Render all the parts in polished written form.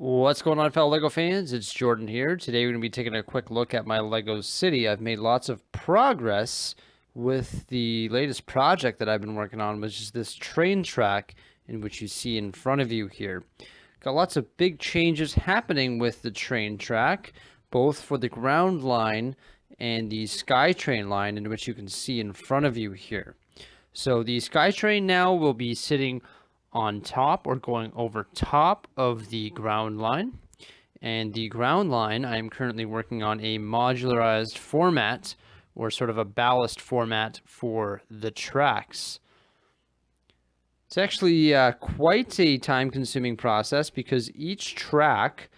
What's going on, fellow LEGO fans? It's Jordan here. Today we're going to be taking a quick look at my LEGO city. I've made lots of progress with the latest project that I've been working on, which is this train track in which you see in front of you here. Got lots of big changes happening with the train track, both for the ground line and the SkyTrain line, in which you can see in front of you here. So the SkyTrain now will be sitting on top or going over top of the ground line. And the ground line, I'm currently working on a modularized format or sort of a ballast format for the tracks. It's actually quite a time-consuming process because each straight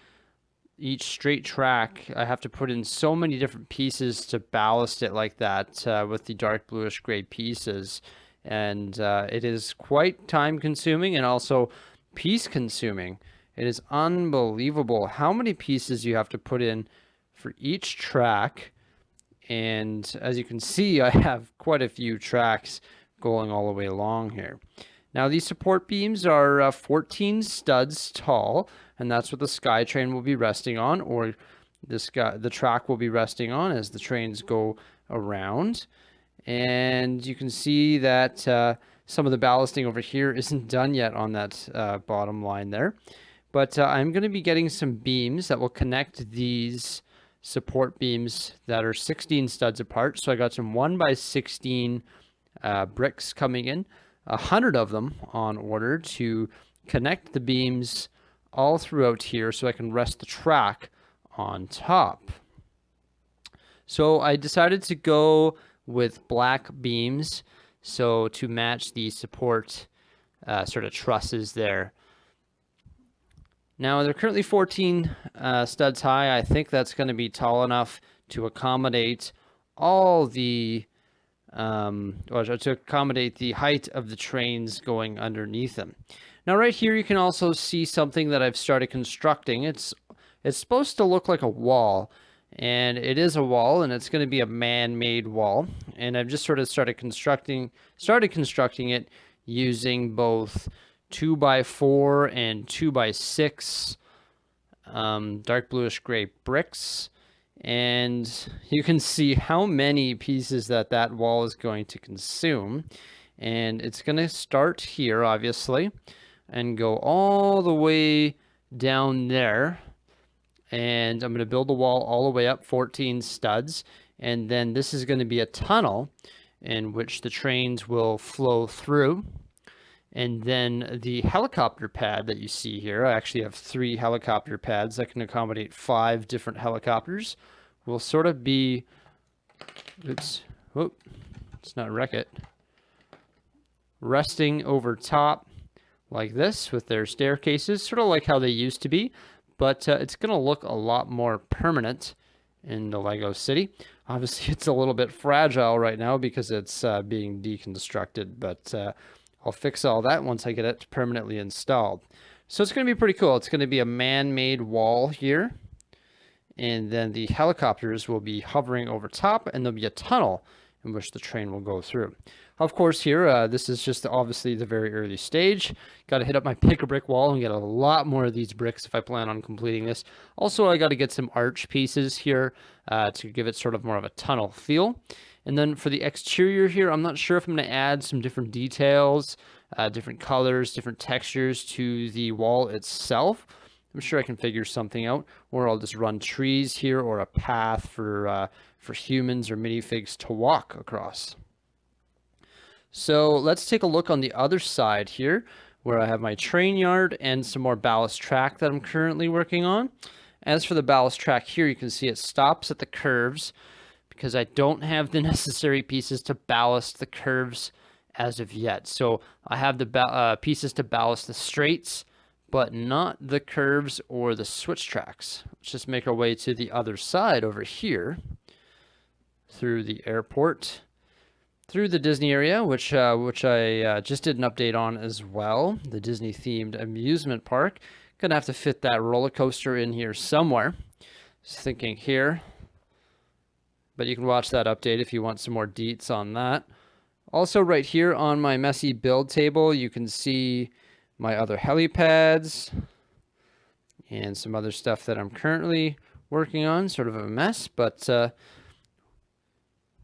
track, I have to put in so many different pieces to ballast it like that with the dark bluish gray pieces. And it is quite time consuming and also piece consuming. It is unbelievable how many pieces you have to put in for each track. And as you can see, I have quite a few tracks going all the way along here. Now these support beams are 14 studs tall, and that's what the SkyTrain will be resting on, or the track will be resting on as the trains go around. And you can see that some of the ballasting over here isn't done yet on that bottom line there. But I'm going to be getting some beams that will connect these support beams that are 16 studs apart. So I got some 1x16 bricks coming in, 100 of them on order to connect the beams all throughout here so I can rest the track on top. So I decided to go with black beams, so to match the support sort of trusses there. Now they're currently 14 studs high. I think that's going to be tall enough to accommodate all the or to accommodate the height of the trains going underneath them. Now right here you can also see something that I've started constructing. It's supposed to look like a wall. And it is a wall, and it's going to be a man-made wall. And I've just sort of started constructing it using both 2x4 and 2x6 dark bluish gray bricks. And you can see how many pieces that wall is going to consume. And it's going to start here, obviously, and go all the way down there. And I'm going to build the wall all the way up 14 studs. And then this is going to be a tunnel in which the trains will flow through. And then the helicopter pad that you see here, I actually have 3 helicopter pads that can accommodate 5 different helicopters, will sort of be, oops, whoop, let's not wreck it, resting over top like this with their staircases, sort of like how they used to be. But it's going to look a lot more permanent in the LEGO city. Obviously, it's a little bit fragile right now because it's being deconstructed, but I'll fix all that once I get it permanently installed. So it's going to be pretty cool. It's going to be a man-made wall here, and then the helicopters will be hovering over top, and there'll be a tunnel in which the train will go through. Of course, here, this is just obviously the very early stage. Got to hit up my pick-a-brick wall and get a lot more of these bricks if I plan on completing this. Also, I got to get some arch pieces here to give it sort of more of a tunnel feel. And then for the exterior here, I'm not sure if I'm going to add some different details, different colors, different textures to the wall itself. I'm sure I can figure something out, or I'll just run trees here or a path for humans or minifigs to walk across. So let's take a look on the other side here, where I have my train yard and some more ballast track that I'm currently working on. As for the ballast track here, you can see it stops at the curves because I don't have the necessary pieces to ballast the curves as of yet. So I have the pieces to ballast the straights, but not the curves or the switch tracks. Let's just make our way to the other side over here through the airport, through the Disney area, which I just did an update on as well, the Disney themed amusement park. Gonna have to fit that roller coaster in here somewhere. Just thinking here, but you can watch that update if you want some more deets on that. Also right here on my messy build table, you can see my other helipads and some other stuff that I'm currently working on, sort of a mess, but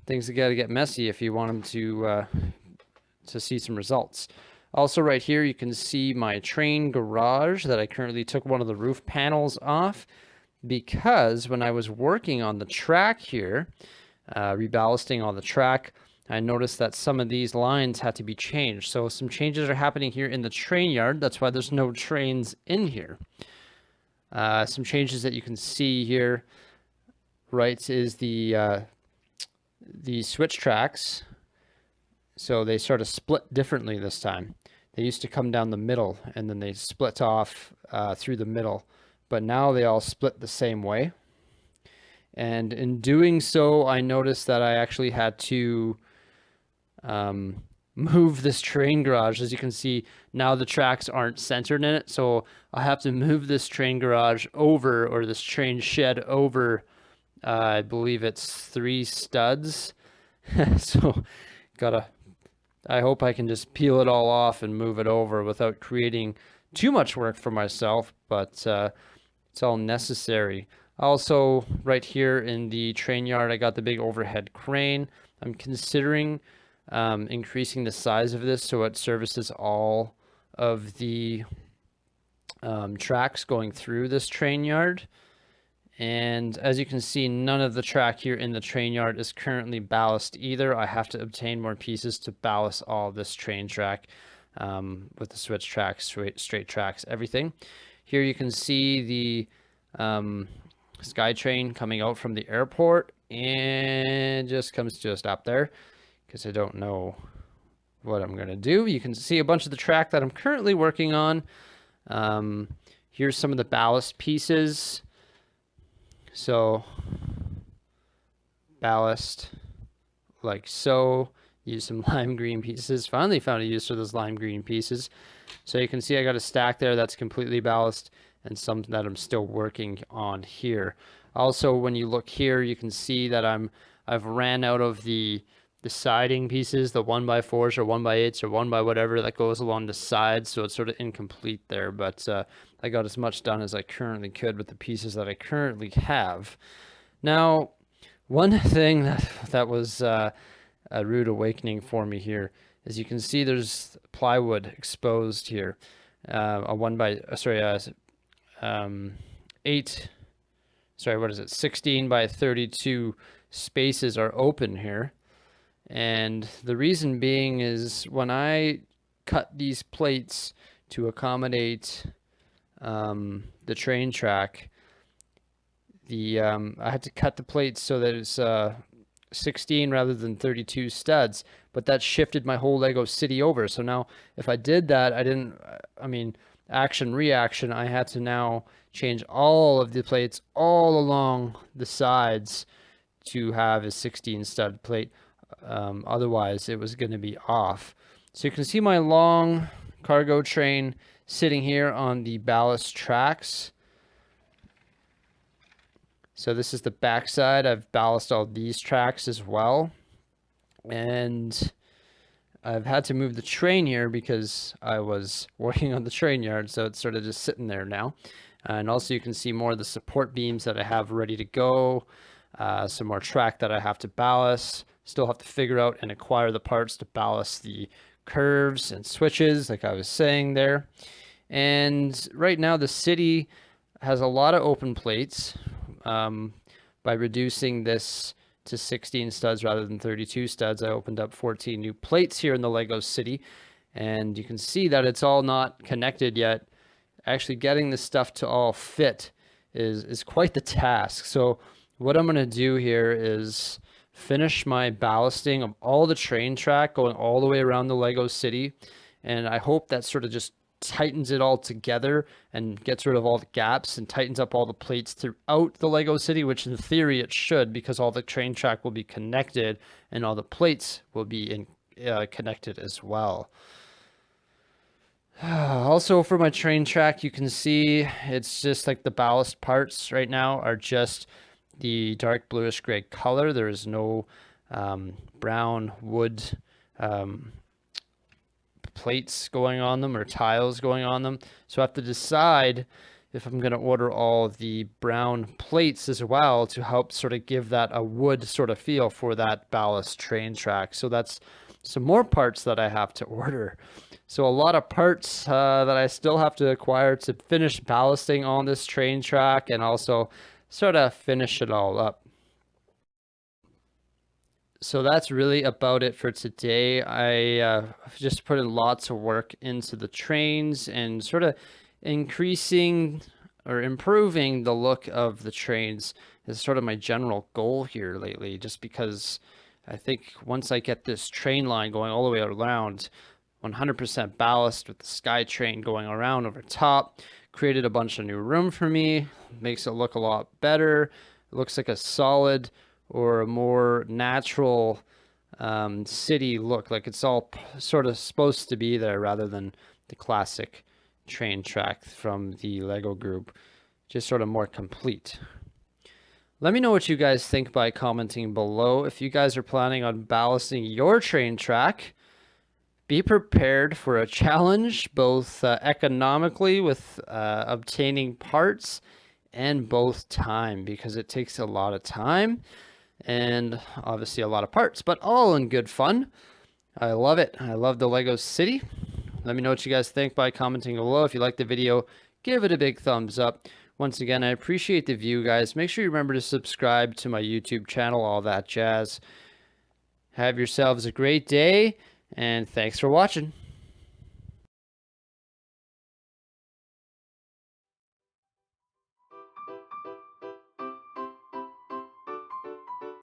things have got to get messy if you want them to see some results. Also right here, you can see my train garage that I currently took one of the roof panels off because when I was working on the track here, reballasting on the track, I noticed that some of these lines had to be changed. So some changes are happening here in the train yard. That's why there's no trains in here. Some changes that you can see here, right, is the switch tracks. So they sort of split differently this time. They used to come down the middle and then they split off through the middle, but now they all split the same way. And in doing so, I noticed that I actually had to move this train garage. As you can see, now the tracks aren't centered in it, so I have to move this train garage over, or this train shed over, I believe it's 3 studs. So I hope I can just peel it all off and move it over without creating too much work for myself, but it's all necessary. Also, right here in the train yard, I got the big overhead crane. I'm considering increasing the size of this so it services all of the tracks going through this train yard. And as you can see, none of the track here in the train yard is currently ballast either. I have to obtain more pieces to ballast all this train track with the switch tracks, straight tracks, everything. Here you can see the SkyTrain coming out from the airport and just comes to a stop there because I don't know what I'm going to do. You can see a bunch of the track that I'm currently working on. Here's some of the ballast pieces. So ballast like so, use some lime green pieces. Finally found a use for those lime green pieces. So you can see I got a stack there that's completely ballast and some that I'm still working on here. Also, when you look here, you can see that I've ran out of the siding pieces, the 1x4s or 1x8s or 1 by whatever that goes along the sides, so it's sort of incomplete there, but I got as much done as I currently could with the pieces that I currently have. Now, one thing that was a rude awakening for me here is you can see there's plywood exposed here. A 16 by 32 spaces are open here. And the reason being is when I cut these plates to accommodate the train track, I had to cut the plates so that it's 16 rather than 32 studs, but that shifted my whole Lego city over. So now if I did that, action reaction, I had to now change all of the plates all along the sides to have a 16 stud plate. Otherwise it was going to be off. So you can see my long cargo train sitting here on the ballast tracks. So this is the back side. I've ballasted all these tracks as well. And I've had to move the train here because I was working on the train yard, so it's sort of just sitting there now. And also you can see more of the support beams that I have ready to go. Some more track that I have to ballast. Still have to figure out and acquire the parts to ballast the curves and switches, like I was saying there. And right now the city has a lot of open plates. By reducing this to 16 studs rather than 32 studs, I opened up 14 new plates here in the Lego city. And you can see that it's all not connected yet. Actually getting this stuff to all fit is quite the task. So what I'm going to do here is finish my ballasting of all the train track going all the way around the Lego city. And I hope that sort of just tightens it all together and gets rid of all the gaps and tightens up all the plates throughout the Lego city, which in theory it should, because all the train track will be connected and all the plates will be connected as well. Also for my train track, you can see it's just like the ballast parts right now are just the dark bluish gray color. There is no brown wood plates going on them or tiles going on them. So I have to decide if I'm going to order all the brown plates as well to help sort of give that a wood sort of feel for that ballast train track. So that's some more parts that I have to order. So a lot of parts that I still have to acquire to finish ballasting on this train track and also sort of finish it all up. So that's really about it for today. I just put in lots of work into the trains and sort of increasing or improving the look of the trains is sort of my general goal here lately, just because I think once I get this train line going all the way around, 100% ballast with the SkyTrain going around over top, created a bunch of new room for me, makes it look a lot better. It looks like a solid or a more natural city look, like it's all sort of supposed to be there rather than the classic train track from the Lego group, just sort of more complete. Let me know what you guys think by commenting below. If you guys are planning on ballasting your train track, be prepared for a challenge, both economically with obtaining parts and both time, because it takes a lot of time and obviously a lot of parts, but all in good fun. I love it. I love the Lego City. Let me know what you guys think by commenting below. If you liked the video, give it a big thumbs up. Once again, I appreciate the view, guys. Make sure you remember to subscribe to my YouTube channel, all that jazz. Have yourselves a great day, and thanks for watching.